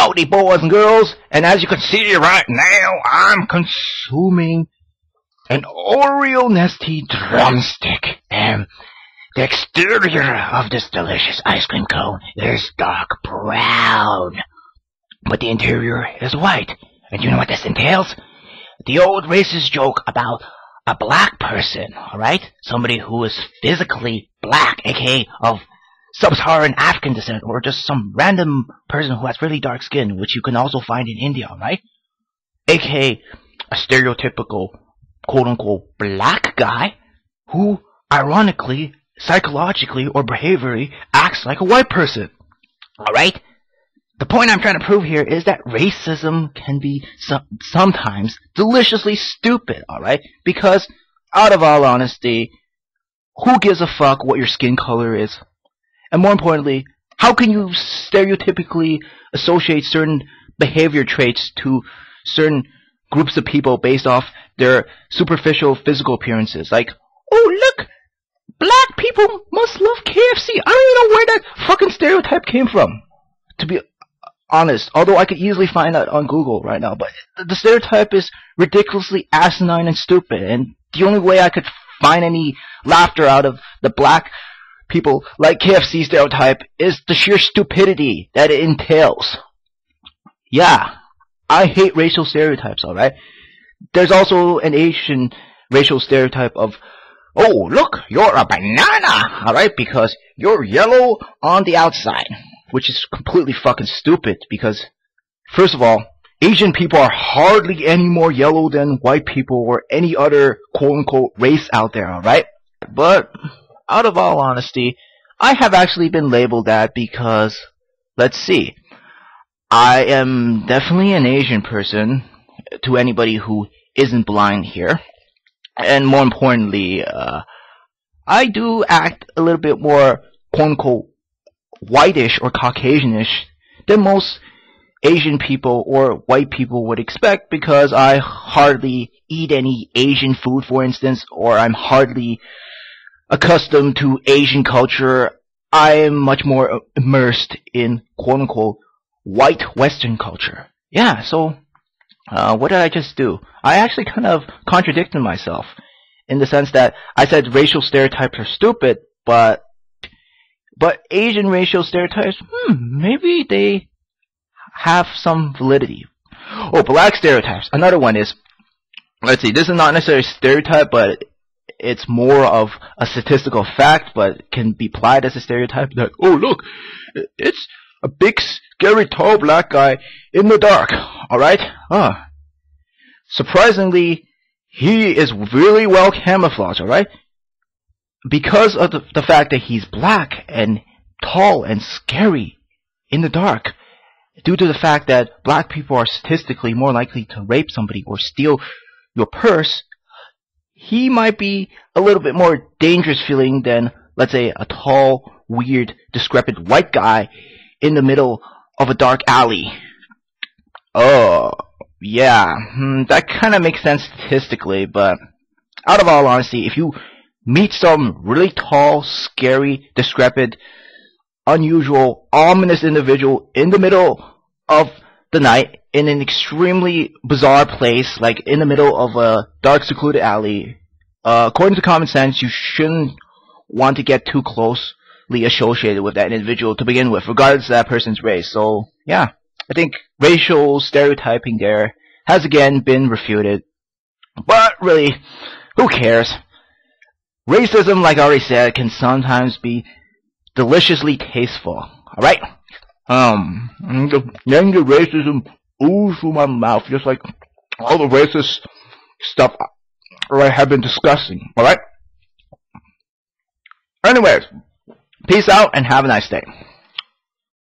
Howdy, boys and girls, and as you can see right now, I'm consuming an Oreo Nesty drumstick, and the exterior of this delicious ice cream cone is dark brown, but the interior is white. And you know what this entails? The old racist joke about a black person, alright? Somebody who is physically black, aka of sub-Saharan African descent, or just some random person who has really dark skin, which you can also find in India, right? Aka a stereotypical quote-unquote black guy who, ironically, psychologically, or behaviorally acts like a white person. Alright? The point I'm trying to prove here is that racism can be sometimes deliciously stupid, alright? Because, out of all honesty, who gives a fuck what your skin color is? And more importantly, how can you stereotypically associate certain behavior traits to certain groups of people based off their superficial physical appearances? Like, oh look, black people must love KFC. I don't even know where that fucking stereotype came from, to be honest, although I could easily find that on Google right now. But the stereotype is ridiculously asinine and stupid, and the only way I could find any laughter out of the black people like KFC stereotype is the sheer stupidity that it entails. Yeah, I hate racial stereotypes, alright? There's also an Asian racial stereotype of, oh, look, you're a banana, alright, because you're yellow on the outside. Which is completely fucking stupid, because, first of all, Asian people are hardly any more yellow than white people or any other quote-unquote race out there, alright? But, out of all honesty, I have actually been labeled that because, let's see, I am definitely an Asian person, to anybody who isn't blind here, and more importantly, I do act a little bit more quote-unquote whitish or Caucasianish than most Asian people or white people would expect, because I hardly eat any Asian food, for instance, or I'm hardly accustomed to Asian culture. I am much more immersed in quote-unquote white Western culture. Yeah, so what did I just do? I actually kind of contradicted myself in the sense that I said racial stereotypes are stupid, but Asian racial stereotypes, maybe they have some validity. Oh, black stereotypes. Another one is, let's see, this is not necessarily a stereotype, but it's more of a statistical fact, but can be applied as a stereotype. That, oh, look, it's a big, scary, tall black guy in the dark, alright? Surprisingly, he is really well camouflaged, alright? Because of the fact that he's black and tall and scary in the dark, due to the fact that black people are statistically more likely to rape somebody or steal your purse, he might be a little bit more dangerous feeling than, let's say, a tall, weird, decrepit white guy in the middle of a dark alley. Oh, yeah, that kind of makes sense statistically, but out of all honesty, if you meet some really tall, scary, decrepit, unusual, ominous individual in the middle of the night in an extremely bizarre place, like in the middle of a dark, secluded alley, according to common sense, you shouldn't want to get too closely associated with that individual to begin with, regardless of that person's race. So, yeah, I think racial stereotyping there has again been refuted. But really, who cares? Racism, like I already said, can sometimes be deliciously tasteful. Alright? Then the racism ooze through my mouth, just like all the racist stuff I have been discussing. Alright? Anyways, peace out and have a nice day.